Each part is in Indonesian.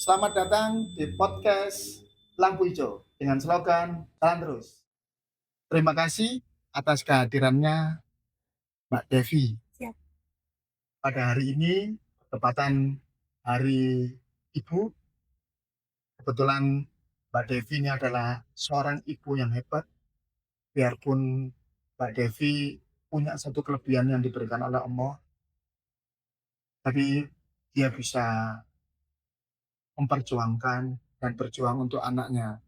Selamat datang di podcast Lampu Hijau dengan slogan Jalan Terus. Terima kasih atas kehadirannya Mbak Devi. Siap. Pada hari ini, tepatan Hari Ibu, kebetulan Mbak Devi ini adalah seorang ibu yang hebat. Biarpun Mbak Devi punya satu kelebihan yang diberikan oleh Allah, tapi dia bisa memperjuangkan dan berjuang untuk anaknya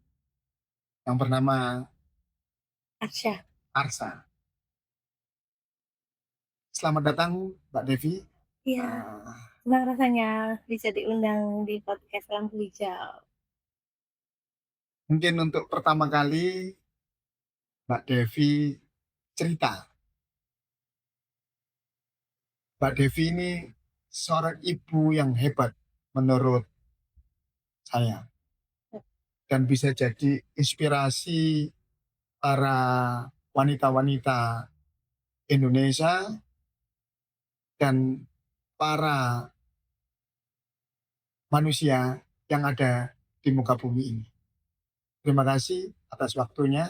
yang bernama Arsya. Arsa. Selamat datang Mbak Devi. Iya, senang rasanya bisa diundang di podcast Lampu Hijau. Mungkin untuk pertama kali Mbak Devi cerita. Mbak Devi ini seorang ibu yang hebat menurut saya dan bisa jadi inspirasi para wanita-wanita Indonesia dan para manusia yang ada di muka bumi ini. Terima kasih atas waktunya.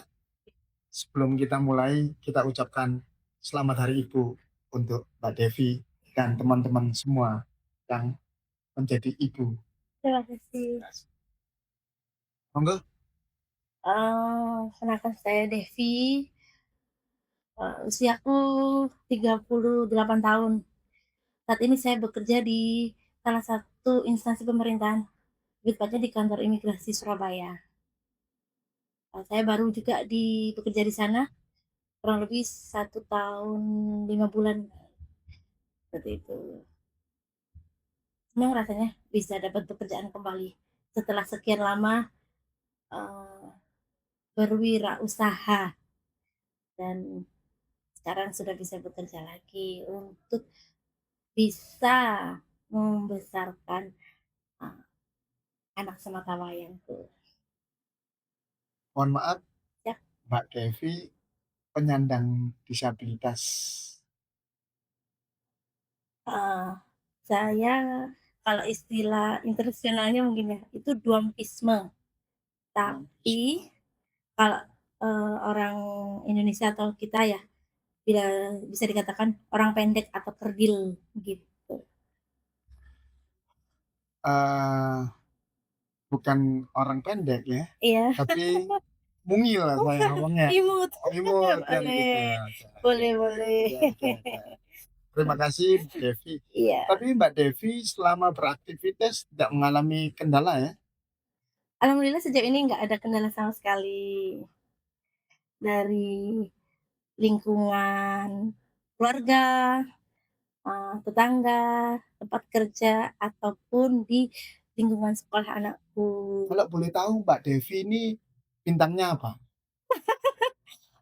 Sebelum kita mulai, kita ucapkan selamat Hari Ibu untuk Mbak Devi dan teman-teman semua yang menjadi ibu. Terima kasih. Monggo. Kenalkan saya Devi. Usiaku 38 tahun. Saat ini saya bekerja di salah satu instansi pemerintahan, lebih tepatnya di kantor imigrasi Surabaya. Saya baru juga bekerja di sana kurang lebih 1 tahun 5 bulan, seperti itu. Senang rasanya bisa dapat pekerjaan kembali setelah sekian lama eee, berwirausaha, dan sekarang sudah bisa bekerja lagi untuk bisa membesarkan, eee, anak sematawayangku. Mohon maaf, Ya, Mbak Devi penyandang disabilitas. heeh, saya kalau istilah internasionalnya mungkin ya, itu dwarfisme. Tapi kalau, orang Indonesia atau kita ya, bila bisa dikatakan orang pendek atau kerdil, gitu. Eh, bukan orang pendek ya, Iya. tapi mungil lah saya ngomongnya. Imut. Oh, imut kan gitu. Boleh, Oke, boleh boleh. oke, oke, oke. Terima kasih Devi. Iya. Tapi Mbak Devi selama beraktivitas tidak mengalami kendala ya? Alhamdulillah sejauh ini nggak ada kendala sama sekali, dari lingkungan keluarga, tetangga, tempat kerja, ataupun di lingkungan sekolah anakku. Kalau boleh tahu Mbak Devi ini bintangnya apa?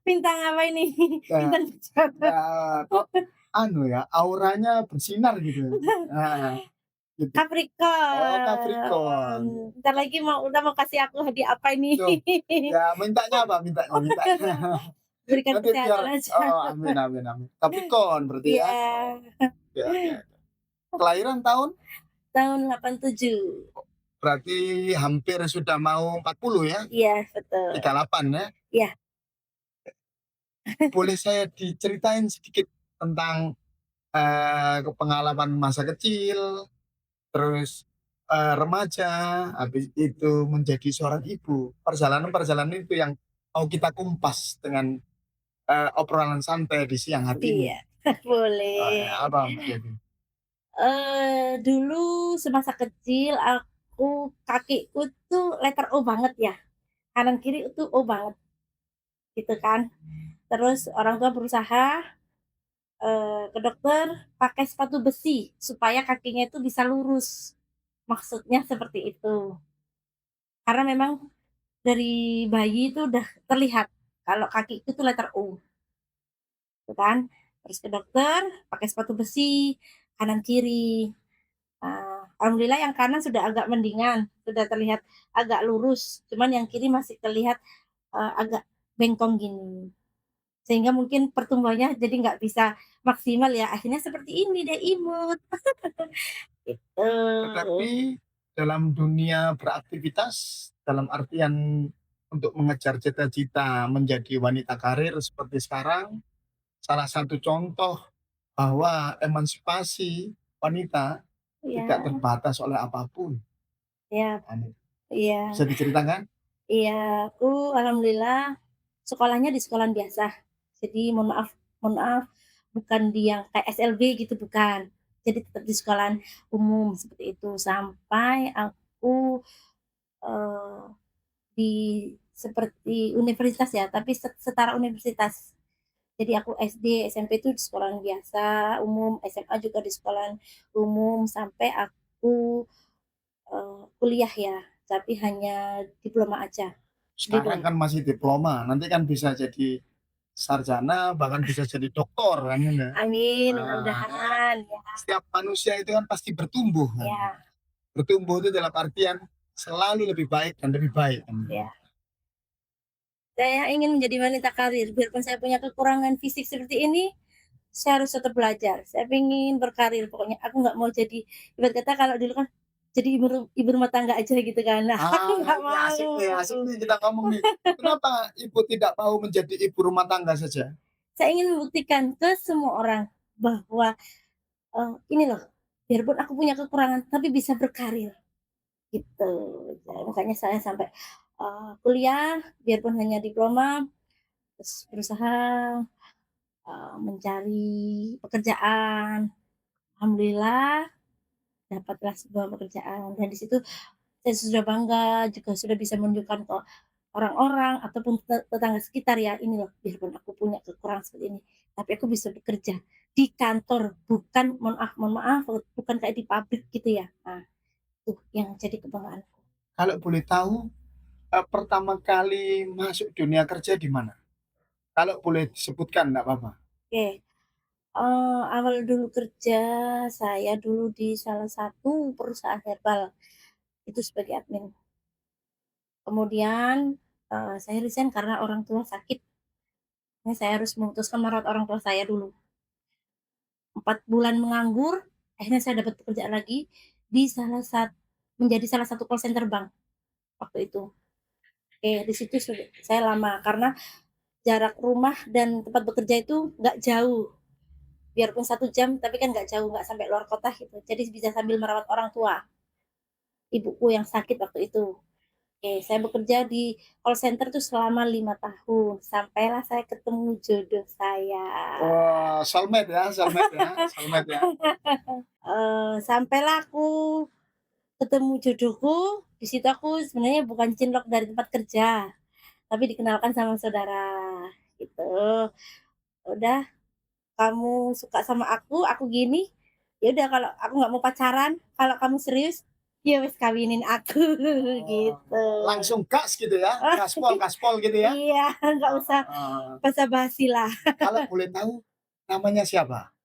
Bintang apa ini? Nah, Bintang pejabat. kok anu ya, auranya bersinar gitu. Nah, gitu. Oh, Capricorn. Capricorn. Entar lagi udah mau kasih aku hadiah apa ini? Tuh, ya mintanya apa? Mintanya, mintanya. Berikan Nanti biar kesehatan aja. oh, amin, amin, amin. Capricorn berarti ya? Iya, Oke, oke, oke. Kelahiran tahun? tahun 87. Berarti hampir sudah mau 40 ya? Iya, betul. 38 ya? Iya, Boleh saya diceritain sedikit tentang pengalaman masa kecil, terus remaja, habis itu menjadi seorang ibu. Perjalanan-perjalanan itu yang mau kita kumpas dengan obrolan santai di siang hari ini. iya. Ya, Boleh. apa Mbak Devi? Dulu semasa kecil kakiku tuh letter O banget ya, kanan kiri itu O banget, gitu kan. Terus orang tua berusaha ke dokter pakai sepatu besi supaya kakinya itu bisa lurus, maksudnya seperti itu. Karena memang dari bayi itu udah terlihat kalau kaki itu letter O, gitu kan. Terus ke dokter pakai sepatu besi kanan kiri. Alhamdulillah yang kanan sudah agak mendingan, sudah terlihat agak lurus, cuman yang kiri masih terlihat, agak bengkong gini. Sehingga mungkin pertumbuhannya jadi nggak bisa maksimal ya, akhirnya seperti ini deh, imut, gitu. Tetapi dalam dunia beraktivitas, dalam artian untuk mengejar cita-cita menjadi wanita karir seperti sekarang, salah satu contoh bahwa emansipasi wanita tidak Iya, terbatas oleh apapun. iya, iya, Bisa diceritakan? iya, aku alhamdulillah sekolahnya di sekolahan biasa. Jadi mohon maaf bukan di yang kayak SLB gitu, bukan. Jadi tetap di sekolahan umum seperti itu, sampai aku, eee, di seperti universitas ya, tapi setara universitas. Jadi aku SD, SMP itu di sekolahan biasa umum, SMA juga di sekolahan umum, sampai aku, kuliah ya, tapi hanya diploma aja, Sekarang diploma. kan masih diploma, nanti kan bisa jadi sarjana, bahkan bisa jadi doktor kan gitu. Amin, Nah, mudah-mudahan ya, setiap manusia itu kan pasti bertumbuh kan. ya, Bertumbuh itu dalam artian selalu lebih baik dan lebih baik kan. ya. Saya ingin menjadi wanita karir, biarpun saya punya kekurangan fisik seperti ini, saya harus tetap belajar. Saya pengen berkarir, pokoknya aku nggak mau jadi, ibarat kata kalau dulu kan jadi ibu rumah tangga aja gitu kan. Nah, aku nggak Ini mau. asik nih kita ngomong nih. Kenapa Ibu tidak mau menjadi ibu rumah tangga saja? Saya ingin membuktikan ke semua orang bahwa, ini loh, biarpun aku punya kekurangan tapi bisa berkarir, gitu. Makanya saya sampai, kuliah biarpun hanya diploma, terus berusaha, mencari pekerjaan. Alhamdulillah dapatlah sebuah pekerjaan dan di situ saya sudah bangga, juga sudah bisa menunjukkan ke orang-orang ataupun tetangga sekitar ya, "Ini loh, biarpun aku punya kekurangan seperti ini, tapi aku bisa bekerja di kantor, bukan mohon maaf, bukan kayak di pabrik," gitu ya. Nah, tuh yang jadi kebanggaanku. Kalau boleh tahu, pertama kali masuk dunia kerja di mana? Kalau boleh disebutkan nggak apa-apa. Oke, awal dulu kerja, saya dulu di salah satu perusahaan herbal, itu sebagai admin. Kemudian, saya resign karena orang tua sakit. Ini saya harus memutuskan merawat orang tua saya dulu. 4 bulan menganggur, akhirnya saya dapat pekerjaan lagi di menjadi salah satu call center bank waktu itu. Oke, di situ saya lama karena jarak rumah dan tempat bekerja itu nggak jauh, biarpun 1 jam tapi kan nggak jauh, nggak sampai luar kota gitu. Jadi bisa sambil merawat orang tua, ibuku yang sakit waktu itu. Oke, saya bekerja di call center tuh selama 5 tahun, sampailah saya ketemu jodoh saya. Wah, soulmate ya. Sampailah aku ketemu jodohku, di situ aku sebenarnya bukan cinlok dari tempat kerja, tapi dikenalkan sama saudara, gitu. "Udah, kamu suka sama aku gini, ya udah kalau aku nggak mau pacaran, kalau kamu serius, ya wis kawinin aku," Oh, gitu. langsung gas gitu ya, gaspol gaspol gitu ya? Iya, nggak usah Heeh. basa-basi lah. Kalau boleh tahu namanya siapa?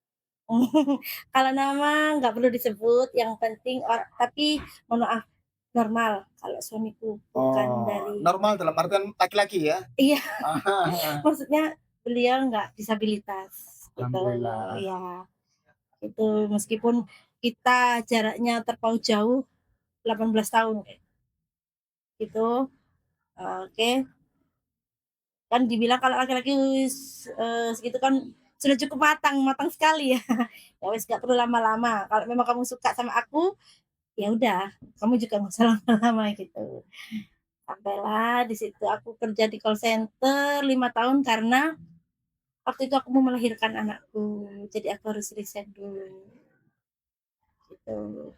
Kalau nama nggak perlu disebut, yang penting tapi mohon maaf, normal kalau suamiku, bukan Oh, dari, normal dalam artian laki-laki ya? iya, Ah, maksudnya beliau nggak disabilitas, gitu. alhamdulillah. Iya, itu meskipun kita jaraknya terpaut jauh 18 tahun, gitu, oke. Kan dibilang kalau laki-laki segitu kan sudah cukup matang, matang sekali ya. Ya wis nggak perlu lama-lama, kalau memang kamu suka sama aku, ya udah, kamu juga nggak usah lama-lama gitu. Sampailah di situ aku kerja di call center 5 tahun karena waktu itu aku mau melahirkan anakku, jadi aku harus resign dulu, gitu.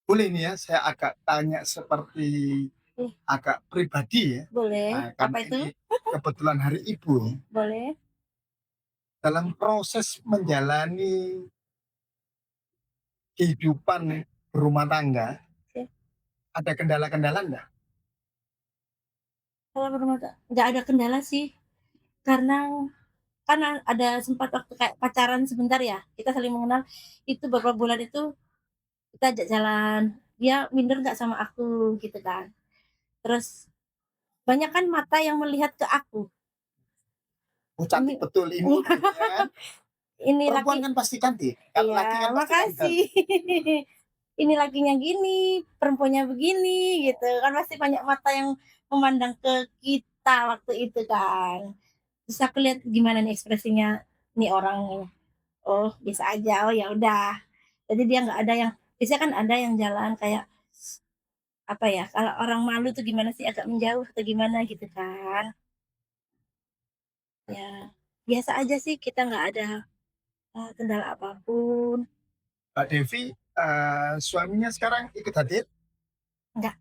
Boleh nih ya, saya agak tanya seperti Eh, agak pribadi ya, boleh? karena Apa itu? ini kebetulan hari Ibu ya. Boleh? Dalam proses menjalani kehidupan berumah tangga, Oke. ada kendala-kendala nggak? Kalau nggak ada kendala sih, karena kan ada sempat waktu kayak pacaran sebentar ya, kita saling mengenal, itu beberapa bulan itu kita ajak jalan, dia minder nggak sama aku, gitu kan. Terus banyak kan mata yang melihat ke aku, Oh, cantik ini betul ini gitu ya kan. ini laki, Perempuan kan pasti cantik, kalau laki iya, kan pasti ganteng. makasih. ini lakinya gini, perempuannya begini, gitu kan pasti banyak mata yang memandang ke kita waktu itu kan. Terus aku lihat gimana nih ekspresinya nih orang, oh biasa aja, oh ya udah. Jadi dia nggak ada yang biasanya kan ada yang jalan kayak, apa ya, kalau orang malu tuh gimana sih, agak menjauh atau gimana gitu kan. Ya, biasa aja sih kita nggak ada, kendala apapun. Mbak Devi, suaminya sekarang ikut hadir? Enggak,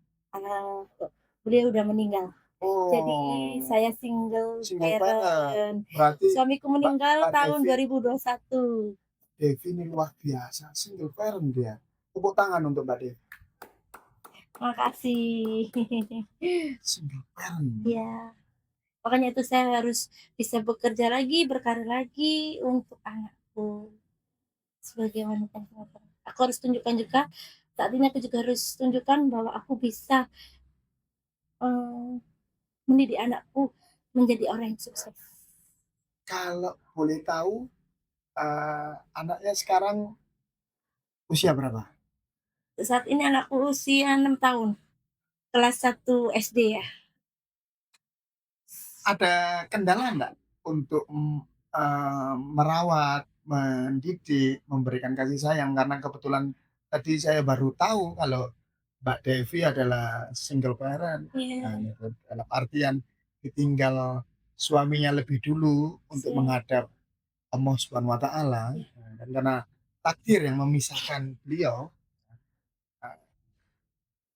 beliau udah meninggal. Jadi Oh, saya single single parent. parent. Berarti Suamiku Mbak meninggal Mbak tahun Devi 2021. Devi ini luar biasa, single parent dia. Tepuk tangan untuk Mbak Devi, Makasih. single parent. Iya, makanya itu saya harus bisa bekerja lagi, berkarir lagi untuk anakku sebagai wanita yang single parent. Aku harus tunjukkan juga, saat ini aku juga harus tunjukkan bahwa aku bisa, eee, mendidik anakku menjadi orang yang sukses. Kalau boleh tahu, anaknya sekarang usia berapa? Saat ini anakku usia 6 tahun, kelas 1 SD ya. Ada kendala nggak untuk, merawat, mendidik, memberikan kasih sayang? Karena kebetulan tadi saya baru tahu kalau Mbak Devi adalah single parent, Iya, gitu, dalam artian ditinggal suaminya lebih dulu untuk siap, menghadap Allah Subhanahu wa Ta'ala, iya. dan karena takdir yang memisahkan beliau, eee,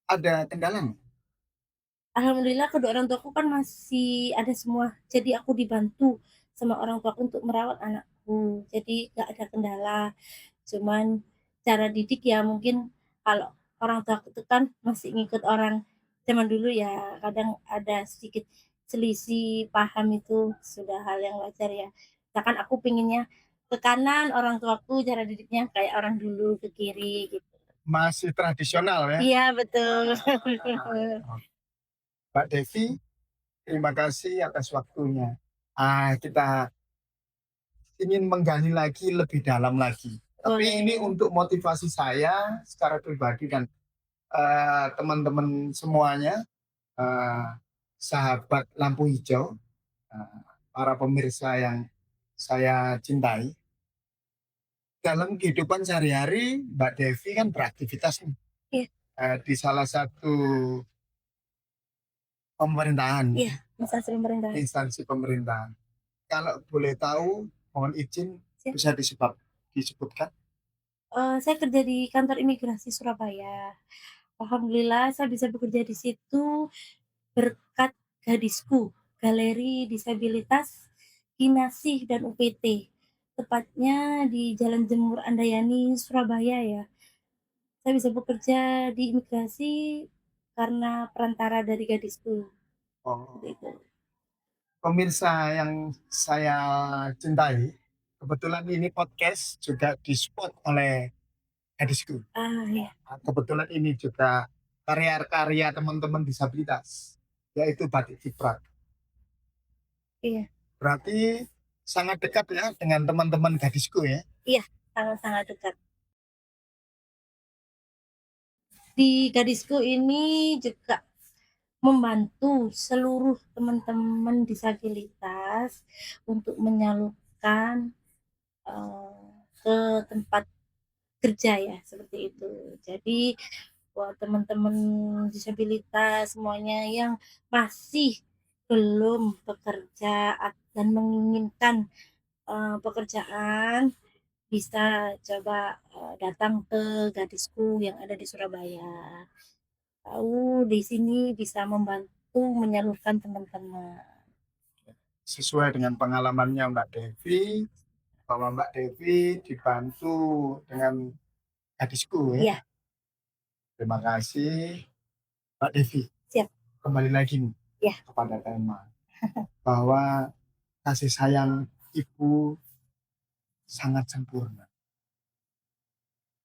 ada kendala nggak? Alhamdulillah kedua orang tuaku kan masih ada semua, jadi aku dibantu sama orang tuaku untuk merawat anakku, jadi nggak ada kendala. Cuman cara didik ya mungkin kalau orang tuaku itu kan masih ngikut orang zaman dulu ya, kadang ada sedikit selisih paham itu sudah hal yang wajar ya. Misalkan aku pengennya ke kanan, orang tuaku cara didiknya kayak orang dulu ke kiri gitu. Masih tradisional ya? Iya betul. Mbak Devi, terima kasih atas waktunya. Kita ingin menggali lagi lebih dalam lagi. Tapi ini Boleh. untuk motivasi saya secara pribadi dan teman-teman semuanya, eh, sahabat lampu hijau, eh, para pemirsa yang saya cintai. Dalam kehidupan sehari-hari, Mbak Devi kan beraktivitas nih, Iya di salah satu pemerintahan, iya, instansi pemerintahan. instansi pemerintahan. Kalau boleh tahu, mohon izin Siap. bisa disebutkan. Saya kerja di kantor imigrasi Surabaya. Alhamdulillah saya bisa bekerja di situ berkat Gadisku, Galeri Disabilitas Kinasih dan UPT. Tepatnya di Jalan Jemur Andayani, Surabaya ya. Saya bisa bekerja di imigrasi karena perantara dari Gadisku, seperti Oh, itu. pemirsa yang saya cintai, kebetulan ini podcast juga disupport oleh Gadisku. Ah, ya, Kebetulan ini juga karya-karya teman-teman disabilitas, yaitu Batik Ciprat. iya Berarti sangat dekat ya dengan teman-teman Gadisku ya. iya, sangat-sangat dekat. Di Gadisku ini juga membantu seluruh teman-teman disabilitas untuk menyalurkan, ke tempat kerja ya, seperti itu. Jadi buat teman-teman disabilitas semuanya yang masih belum bekerja dan menginginkan, pekerjaan, bisa coba, datang ke Gadisku yang ada di Surabaya. Tahu di sini bisa membantu menyalurkan teman-teman. Sesuai dengan pengalamannya Mbak Devi, bahwa Mbak Devi dibantu dengan Gadisku ya. Iya, Terima kasih Mbak Devi. siap. Kembali lagi nih Iya, kepada tema bahwa kasih sayang ibu sangat sempurna,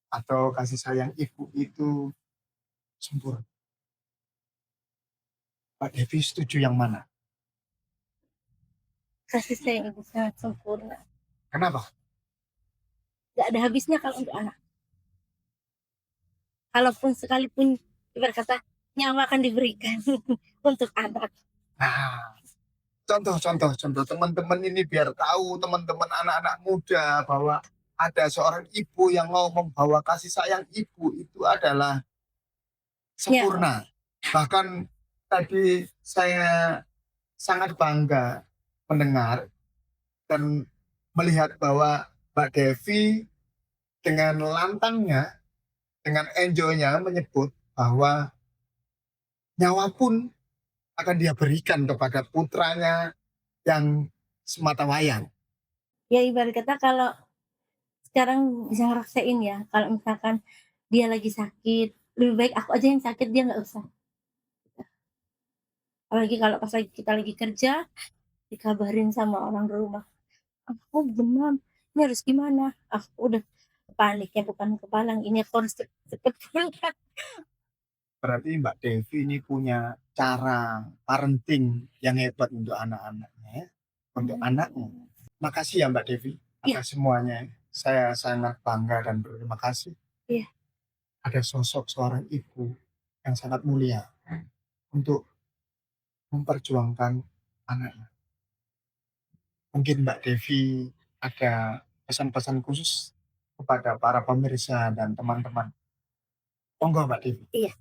atau kasih sayang ibu itu sempurna. Pak Devi setuju yang mana? kasih sayang ibu sangat sempurna. Kenapa? Nggak ada habisnya kalau untuk anak. kalaupun sekalipun ibarat kata nyawa akan diberikan untuk anak. Nah, contoh teman-teman ini biar tahu teman-teman anak-anak muda bahwa ada seorang ibu yang mau membawa kasih sayang ibu itu adalah Ya, sempurna. Bahkan tadi saya sangat bangga mendengar dan melihat bahwa Mbak Devi dengan lantangnya, dengan enjoynya menyebut bahwa nyawa pun akan dia berikan kepada putranya yang semata wayang. ya ibarat kata kalau sekarang bisa ngerasain ya, kalau misalkan dia lagi sakit, lebih baik aku aja yang sakit, dia nggak usah. Apalagi kalau pas lagi kita lagi kerja, dikabarin sama orang rumah, "Aku demam, ini harus gimana?" Aku udah paniknya bukan kepalang, ini aku harus cepet pulang. Berarti Mbak Devi ini punya cara parenting yang hebat untuk anak-anaknya, ya, untuk anaknya. Makasih ya Mbak Devi Iya, atas semuanya. Saya sangat bangga dan berterima kasih iya, ada sosok seorang ibu yang sangat mulia untuk memperjuangkan anaknya. Mungkin Mbak Devi ada pesan-pesan khusus kepada para pemirsa dan teman-teman. Monggo Mbak Devi. iya.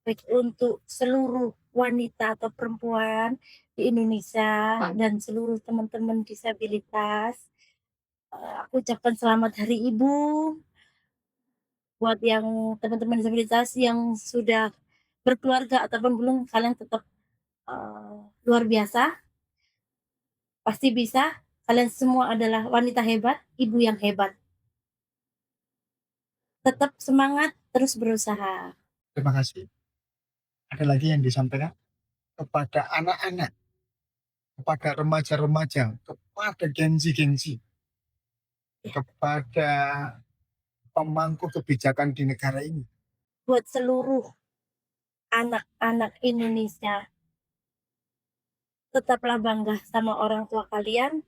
Baik untuk seluruh wanita atau perempuan di Indonesia dan seluruh teman-teman disabilitas, aku ucapkan selamat Hari Ibu buat yang teman-teman disabilitas yang sudah berkeluarga ataupun belum, kalian tetap, luar biasa, pasti bisa, kalian semua adalah wanita hebat, ibu yang hebat. Tetap semangat, terus berusaha. Terima kasih. Ada lagi yang disampaikan kepada anak-anak, kepada remaja-remaja, kepada gengsi-gengsi, kepada pemangku kebijakan di negara ini. Buat seluruh anak-anak Indonesia, tetaplah bangga sama orang tua kalian,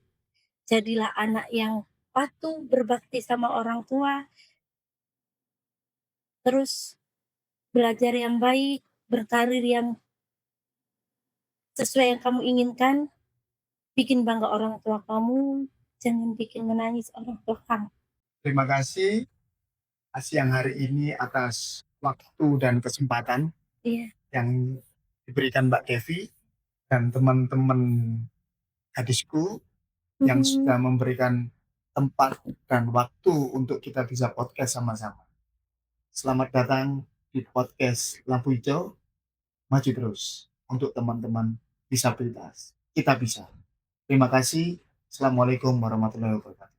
jadilah anak yang patuh, berbakti sama orang tua, terus belajar yang baik, berkarir yang sesuai yang kamu inginkan, bikin bangga orang tua kamu, jangan bikin menangis orang tua kamu. Terima kasih siang hari ini atas waktu dan kesempatan Iya, yang diberikan Mbak Devi dan teman-teman gadisku yang mhm, sudah memberikan tempat dan waktu untuk kita bisa podcast sama-sama. Selamat datang di podcast Lampu Hijau, maju terus untuk teman-teman disabilitas. Kita bisa. Terima kasih. Assalamualaikum warahmatullahi wabarakatuh.